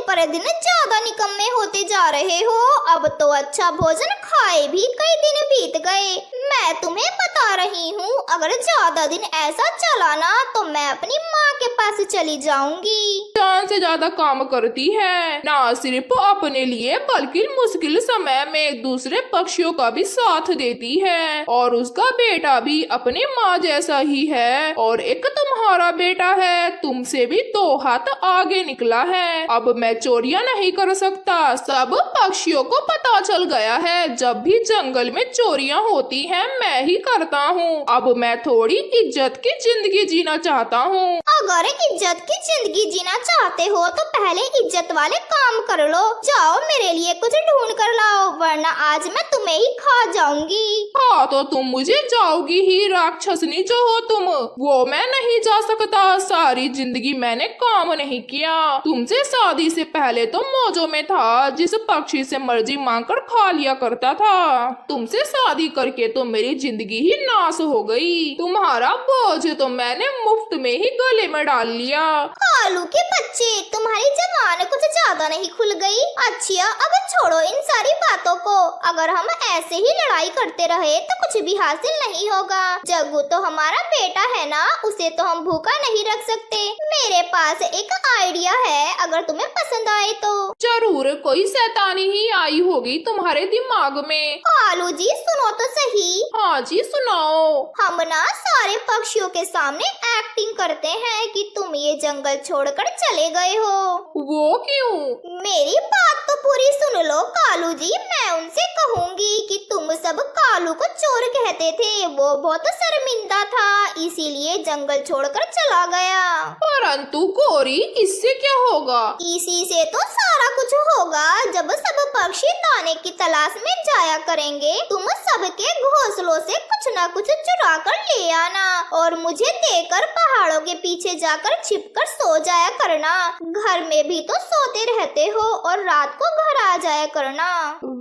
पर दिन ज्यादा निकम्मे होते जा रहे हो। अब तो अच्छा भोजन खाए भी कई दिन बीत गए। मैं तुम्हें बता रही हूँ, अगर ज्यादा दिन ऐसा चला ना तो मैं अपनी माँ के पास चली जाऊंगी। जान से ज्यादा काम करती है, ना सिर्फ अपने लिए बल्कि मुश्किल समय में दूसरे पक्षियों का भी साथ देती है। और उसका बेटा भी अपनी माँ जैसा ही है। और एक तुम्हारा बेटा है, तुमसे भी 2 हाथ आगे निकला है। अब मैं चोरियां नहीं कर सकता, सब पक्षियों को पता चल गया है। जब भी जंगल में चोरियां होती हैं मैं ही करता हूँ। अब मैं थोड़ी इज्जत की जिंदगी जीना चाहता हूँ। अगर इज्जत की जिंदगी जीना चाहते हो तो पहले इज्जत वाले काम कर लो। जाओ मेरे लिए कुछ ढूंढ कर लाओ, वरना आज मैं तुम्हें ही खा जाऊंगी। हाँ तो तुम मुझे जाओगी ही, राक्षसनी जो हो तुम। वो मैं नहीं जा सकता, सारी जिंदगी मैंने काम नहीं किया। तुमसे शादी से पहले तो मौजों में था, जिस पक्षी से मर्जी मांगकर खा लिया करता था। तुमसे शादी करके तो मेरी जिंदगी ही नाश हो गई। तुम्हारा बोझ तो मैंने मुफ्त में ही गले में डाल लिया। कालू के बच्चे, तुम्हारी जबान कुछ ज्यादा नहीं खुल गई? अच्छा अब छोड़ो इन सारी बातों को। अगर हम ऐसे ही लड़ाई करते रहे तो कुछ भी हासिल नहीं होगा। जग्गू तो हमारा बेटा है ना, उसे तो हम भूखा नहीं रख सकते। मेरे पास एक आइडिया है, अगर तुम्हें पसंद आए तो। जरूर कोई शैतानी ही आई होगी तुम्हारे दिमाग में। कालू जी सुनो तो सही। हाँ जी सुनाओ। हम ना सारे पक्षियों के सामने एक्टिंग करते हैं कि तुम ये जंगल छोड़कर चले गए हो। वो क्यों? मेरी बात तो पूरी सुन लो कालू जी। मैं उनसे कहूँगी कि तुम सब कालू को चोर कहते थे, वो बहुत शर्मिंदा था, इसीलिए जंगल छोड़कर चला गया। परंतु गोरी, इससे क्या होगा? इसी से तो सारा कुछ होगा। जब सब पक्षी दाने की तलाश में जाया करेंगे, तुम सबके घोंसलों से कुछ न कुछ चुरा कर ले आना और मुझे देकर पहाड़ों के पीछे जाकर छिपकर सो जाया करना। घर में भी तो सोते रहते हो और रात को घर आ जाया करना।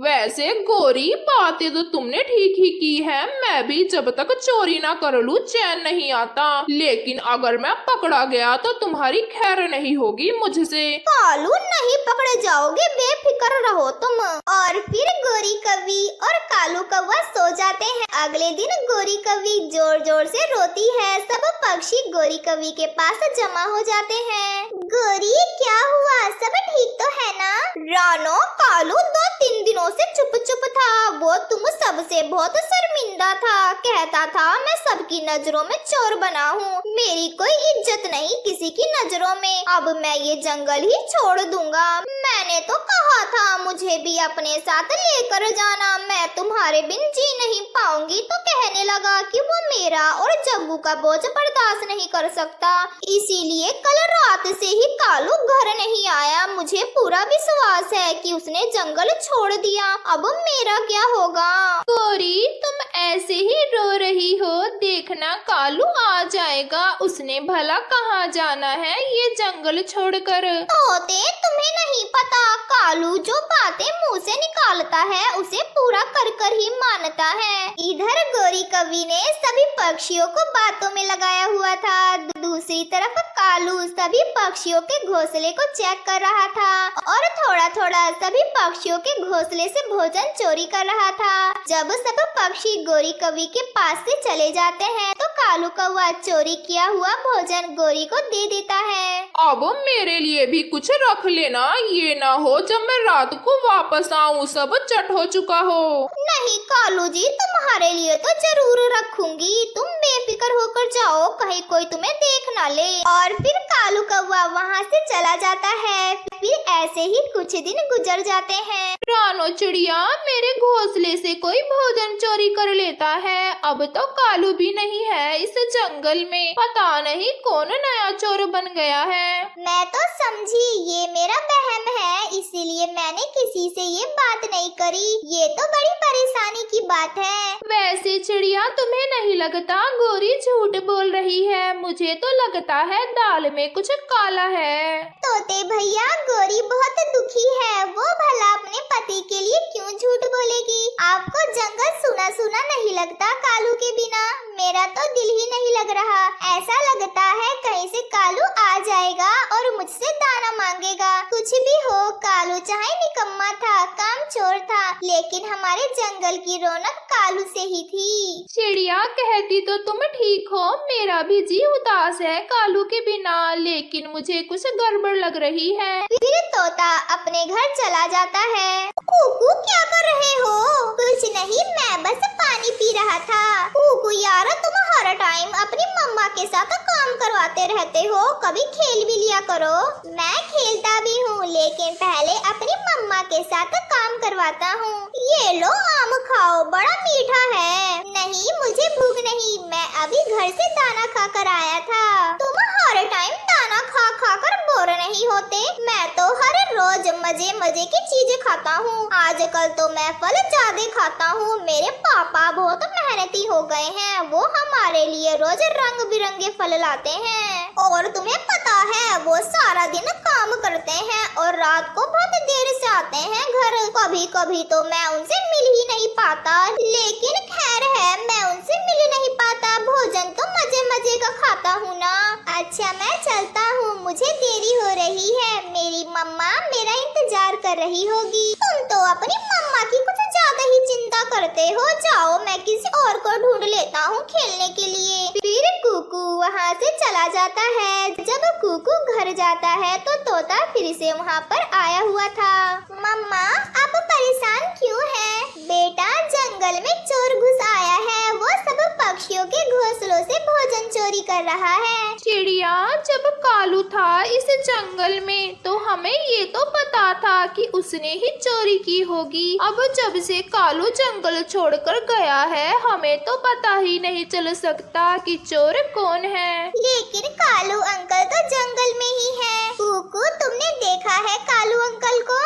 वैसे गोरी, बातें तो तुमने ठीक ही की है। मैं भी जब तक चोरी ना कर लूं चैन नहीं आता। लेकिन अगर मैं पकड़ा गया तो तुम्हारी खैर नहीं होगी मुझसे। कालू नहीं पकड़े जाओगे, बेफिक्र रहो तुम। और फिर गोरी कवि और कालू कौवा सो जाते हैं। अगले दिन गोरी कवि जोर जोर से रोती है। सब पक्षी गोरी कवि के पास जमा हो जाते हैं। गोरी क्या हुआ, सब ठीक तो है ना? रानो, कालू 2-3 दिनों से चुप चुप था। वो तुम सबसे बहुत शर्मिंदा था, कहता था मैं सबकी नजरों में चोर बना हूँ, मेरी कोई इज्जत नहीं किसी की नजरों में। अब मैं ये जंगल ही छोड़ दूंगा। मैंने तो कहा था मुझे भी अपने साथ लेकर जाना, मैं तुम्हारे बिन जी नहीं पाऊंगी। तो कहने लगा कि वो मेरा और जग्गू का बोझ बर्दाश्त नहीं कर सकता, इसीलिए कल रात से ही कालू घर नहीं आया। मुझे पूरा विश्वास है कि उसने जंगल छोड़ दिया। अब मेरा क्या होगा? गोरी, तुम ऐसे ही रो रही हो, देखना कालू आ जाएगा। उसने भला कहाँ जाना है ये जंगल छोड़कर? तोते, तुम्हें नहीं पता, कालू जो बातें मुंह से निकालता है उसे पूरा कर कर ही मानता है। इधर गोरी कवि ने सभी पक्षियों को बातों में लगाया हुआ था, दूसरी तरफ कालू सभी पक्षियों के घोंसले को चेक कर रहा था और थोड़ा थोड़ा सभी पक्षियों के घोंसले से भोजन चोरी कर रहा था। जब सब पक्षी गोरी कवि के पास से चले जाते हैं तो कालू कौवा चोरी किया हुआ भोजन गोरी को दे देता है। अब मेरे लिए भी कुछ रख लेना, ये ना हो जब मैं रात को वापस आऊँ सब चट हो चुका हो। नहीं कालू जी, तुम्हारे लिए तो जरूर रखूंगी, तुम बेफिक्र होकर जाओ, कहीं कोई तुम्हें देख ना ले। और फिर कालू कौवा वहाँ से चला जाता है। फिर ऐसे ही कुछ दिन गुजर जाते हैं। रानो चिड़िया, मेरे घोंसले से कोई भोजन चोरी कर लेता है। अब तो कालू भी नहीं है इस जंगल में, पता नहीं कौन नया चोर बन गया है। मैं तो समझी ये मेरा वहम है, इसीलिए मैंने किसी से ये बात नहीं करी। ये तो बड़ी परेशानी की बात है। वैसे चिड़िया, तुम्हें नहीं लगता गोरी झूठ बोल रही है? मुझे तो लगता है दाल में कुछ काला है। तोते भैया, गोरी बहुत दुखी है, वो भला अपने पति के लिए क्यों झूठ बोलेगी? आपको जंगल सुना सुना नहीं लगता कालू के बिना? मेरा तो दिल ही नहीं लग रहा। ऐसा लगता है कहीं से कालू आ जाएगा और मुझसे दाना मांगेगा। कुछ भी हो, कालू चाहे निकम्मा था, कामचोर था, लेकिन हमारे जंगल की रौनक कालू से ही थी। चिड़िया, कहती तो तुम ठीक हो, मेरा भी जी उदास है कालू के बिना, लेकिन मुझे कुछ गड़बड़ लग रही है। फिर तोता अपने घर चला जाता है। कुकू, क्या कर रहे हो? कुछ नहीं, मैं बस पानी पी रहा था। कुकू यार, तुम हर टाइम अपनी मम्मा के साथ काम करवाते रहते हो, कभी खेल भी लिया करो। मैं खेलता भी हूँ, लेकिन पहले अपनी मम्मा के साथ काम करवाता हूँ। ये लो आम खाओ, बड़ा मीठा है। नहीं, मुझे भूख नहीं, मैं अभी घर से दाना खा कर आया था। तुम हर टाइम दाना खा खा कर बोर नहीं होते? मैं तो हर रोज मजे मजे की चीजें खाता हूँ। आजकल तो मैं फल ज्यादा खाता हूँ। मेरे पापा बहुत मेहनती हो गए हैं, वो हमारे लिए रोज रंग बिरंगे फल लाते हैं। और तुम्हें पता है, वो सारा दिन काम करते हैं और रात को बहुत देर से आते हैं घर। कभी कभी तो मैं उनसे मिल ही नहीं पाता, लेकिन खैर है, मैं उनसे मिल नहीं पाता। भोजन तो मजे मजे का खाता हूँ ना। अच्छा, मैं चलता हूँ, मुझे देरी हो रही है। मेरी मम्मा मेरा इंतजार कर रही होगी। तुम तो अपनी मम्मा की कुछ ज्यादा ही चिंता करते हो। जाओ, मैं किसी और को ढूंढ लेता हूँ खेलने के लिए। फिर कुकू वहाँ से चला जाता है। जब कुकू घर जाता है तो तोता फिर से वहाँ पर आया हुआ था। मम्मा, आप परेशान क्यों हैं? बेटा, जंगल में चोर घुस आया है, वो सब पक्षियों के घोंसलों से भोजन चोरी कर रहा है। चिड़िया, जब कालू था इस जंगल में तो हमें ये तो पता था कि उसने ही चोरी की होगी। अब जब से कालू जंगल छोड़कर गया है, हमें तो पता ही नहीं चल सकता कि चोर कौन है। लेकिन कालू अंकल तो जंगल में ही है। कुकू, तुमने देखा है कालू अंकल को?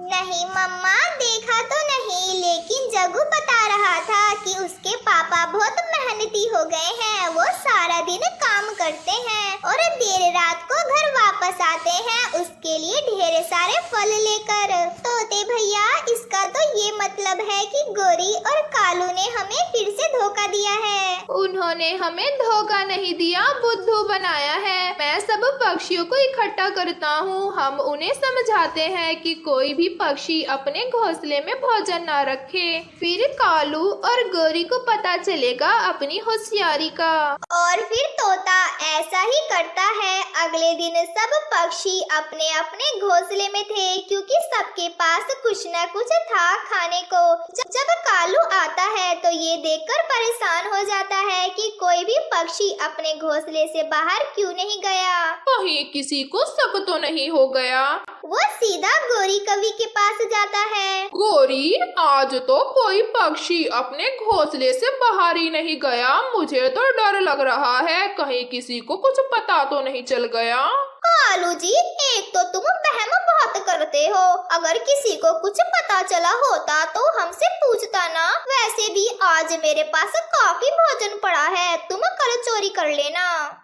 नहीं मम्मा, देखा तो नहीं, लेकिन जग्गू बता रहा था कि उसके पापा बहुत मेहनती हो गए हैं। वो सारा दिन काम करते हैं और देर रात को घर वापस आते हैं, उसके लिए ढेर सारे फल लेकर। तोते भैया, इसका तो ये मतलब है कि गोरी और कालू ने हमें फिर से धोखा दिया है। उन्होंने हमें धोखा नहीं दिया, बुद्धू बनाया है। मैं सब पक्षियों को इकट्ठा करता हूँ, हम उन्हें समझाते हैं कि कोई भी पक्षी अपने घोंसले में भोजन न रखे। फिर कालू और गोरी को पता चलेगा अपनी होशियारी का। और फिर तोता ऐसा ही करता है। अगले दिन सब पक्षी अपने अपने घोंसले में थे, क्योंकि सबके पास कुछ न कुछ था खाने को। जब कालू आता है तो ये देखकर परेशान हो जाता है कि कोई भी पक्षी अपने घोंसले से बाहर क्यों नहीं गया। कहीं किसी को शक तो नहीं हो गया? वो सीधा गोरी कवि के पास जाता है। गोरी, आज तो कोई पक्षी अपने घोंसले से बाहर ही नहीं गया। मुझे तो डर लग रहा है, कहीं किसी को कुछ पता तो नहीं चल गया। कालू जी, एक तो तुम वहम बहुत करते हो। अगर किसी को कुछ पता चला होता तो हमसे पूछता ना। वैसे भी आज मेरे पास काफी भोजन पड़ा है, तुम कल चोरी कर लेना।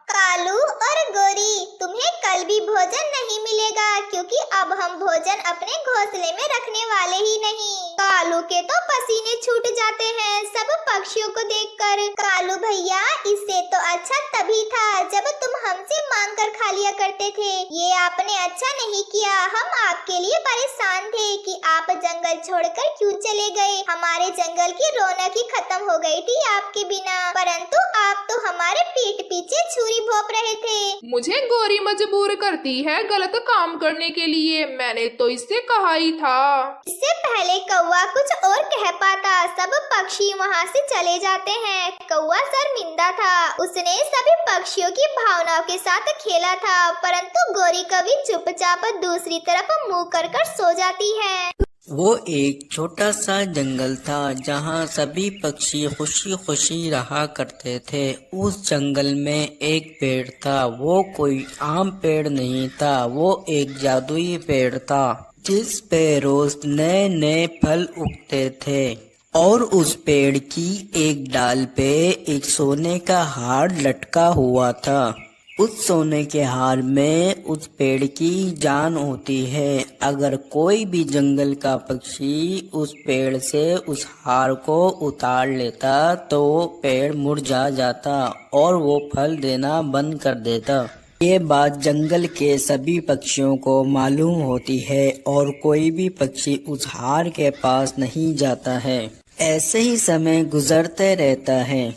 कालू और गोरी, तुम्हें कल भी भोजन नहीं मिलेगा, क्योंकि अब हम भोजन अपने घोंसले में रखने वाले ही नहीं। कालू के तो पसीने छूट जाते हैं सब पक्षियों को देखकर। कालू भैया, इससे तो अच्छा तभी था जब तुम हमसे मांग कर खा लिया करते थे। ये आपने अच्छा नहीं किया। हम आपके लिए परेशान थे कि आप जंगल छोड़कर क्यों चले गए। हमारे जंगल की रौनक ही खत्म हो गई थी आपके बिना, परंतु आप तो हमारे पीठ पीछे छुरी भोंक रहे थे। मुझे गोरी मजबूर करती है गलत काम करने के लिए, मैंने तो इससे कहा ही था। इससे पहले कौवा कुछ और कह पाता, सब पक्षी वहाँ से चले जाते हैं। कौवा शर्मिंदा था, उसने सभी पक्षियों की भावनाओं के साथ खेला था, परंतु गोरी कभी चुपचाप दूसरी तरफ मुंह कर सो जाती है। वो एक छोटा सा जंगल था जहाँ सभी पक्षी खुशी खुशी रहा करते थे। उस जंगल में एक पेड़ था, वो कोई आम पेड़ नहीं था, वो एक जादुई पेड़ था जिस पे रोज नए नए फल उगते थे। और उस पेड़ की एक डाल पे एक सोने का हार लटका हुआ था। उस सोने के हार में उस पेड़ की जान होती है। अगर कोई भी जंगल का पक्षी उस पेड़ से उस हार को उतार लेता तो पेड़ मुरझा जाता और वो फल देना बंद कर देता। ये बात जंगल के सभी पक्षियों को मालूम होती है और कोई भी पक्षी उस हार के पास नहीं जाता है। ऐसे ही समय गुजरते रहता है।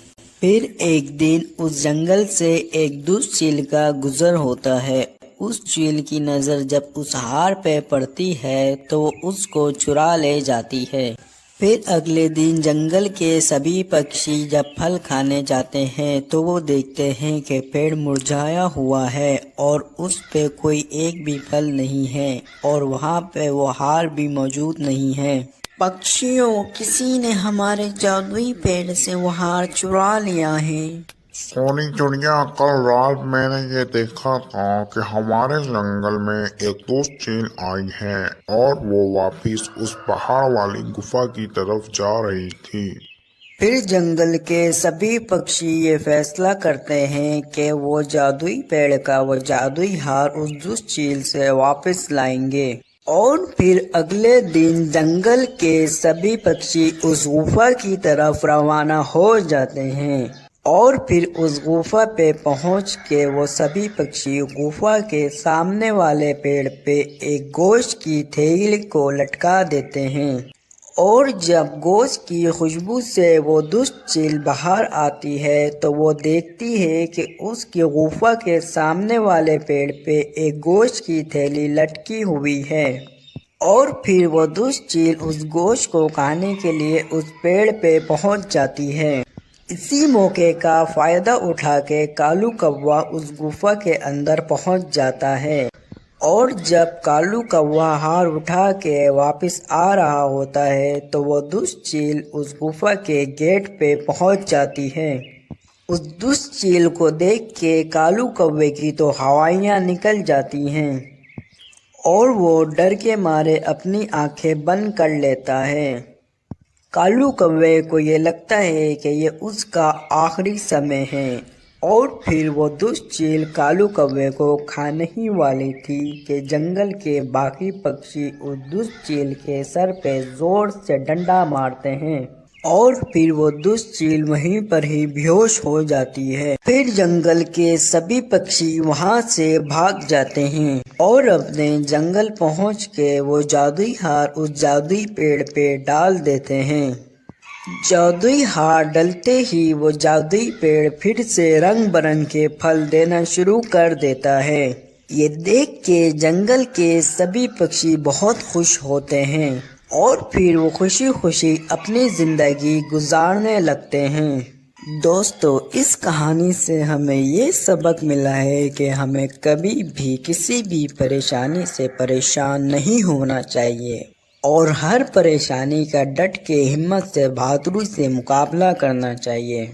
फिर एक दिन उस जंगल से एक दुष्ट चील का गुजर होता है। उस चील की नजर जब उस हार पे पड़ती है तो उसको चुरा ले जाती है। फिर अगले दिन जंगल के सभी पक्षी जब फल खाने जाते हैं तो वो देखते हैं कि पेड़ मुरझाया हुआ है और उस पे कोई एक भी फल नहीं है और वहाँ पे वो हार भी मौजूद नहीं है। पक्षियों, किसी ने हमारे जादुई पेड़ से वो हार चुरा लिया है। सोनी चिड़िया, कल रात मैंने ये देखा था कि हमारे जंगल में एक दुष्ट चील आई है और वो वापिस उस पहाड़ वाली गुफा की तरफ जा रही थी। फिर जंगल के सभी पक्षी ये फैसला करते हैं कि वो जादुई पेड़ का वो जादुई हार उस दुष्ट चील से वापस लाएंगे। और फिर अगले दिन जंगल के सभी पक्षी उस गुफा की तरफ रवाना हो जाते हैं और फिर उस गुफा पे पहुंच के वो सभी पक्षी गुफा के सामने वाले पेड़ पे एक गोश्त की थैली को लटका देते हैं। और जब गोश्त की खुशबू से वो दुष्ट चील बाहर आती है तो वो देखती है कि उसकी गुफा के सामने वाले पेड़ पे एक गोश्त की थैली लटकी हुई है। और फिर वो दुष्ट चील उस गोश्त को खाने के लिए उस पेड़ पे पहुंच जाती है। इसी मौके का फायदा उठा के कालू कौवा उस गुफा के अंदर पहुंच जाता है। और जब कालू कौवा हार उठा के वापस आ रहा होता है तो वो दुष्ट चील उस गुफा के गेट पे पहुंच जाती है। उस दुष्ट चील को देख के कालू कौवे की तो हवाइयाँ निकल जाती हैं और वो डर के मारे अपनी आंखें बंद कर लेता है। कालू कौवे को ये लगता है कि ये उसका आखिरी समय है और फिर वो दुष्ट चील कालू कौवे को खाने ही वाली थी कि जंगल के बाकी पक्षी उस दुष्ट चील के सर पे जोर से डंडा मारते हैं और फिर वो दुष्ट चील वहीं पर ही बेहोश हो जाती है। फिर जंगल के सभी पक्षी वहां से भाग जाते हैं और अपने जंगल पहुंच के वो जादुई हार उस जादुई पेड़ पे डाल देते हैं। जादुई हार डलते ही वो जादुई पेड़ फिर से रंग बिरंगे के फल देना शुरू कर देता है। ये देख के जंगल के सभी पक्षी बहुत खुश होते हैं और फिर वो खुशी खुशी अपनी जिंदगी गुजारने लगते हैं। दोस्तों, इस कहानी से हमें ये सबक मिला है कि हमें कभी भी किसी भी परेशानी से परेशान नहीं होना चाहिए और हर परेशानी का डट के हिम्मत से बहादुरी से मुकाबला करना चाहिए।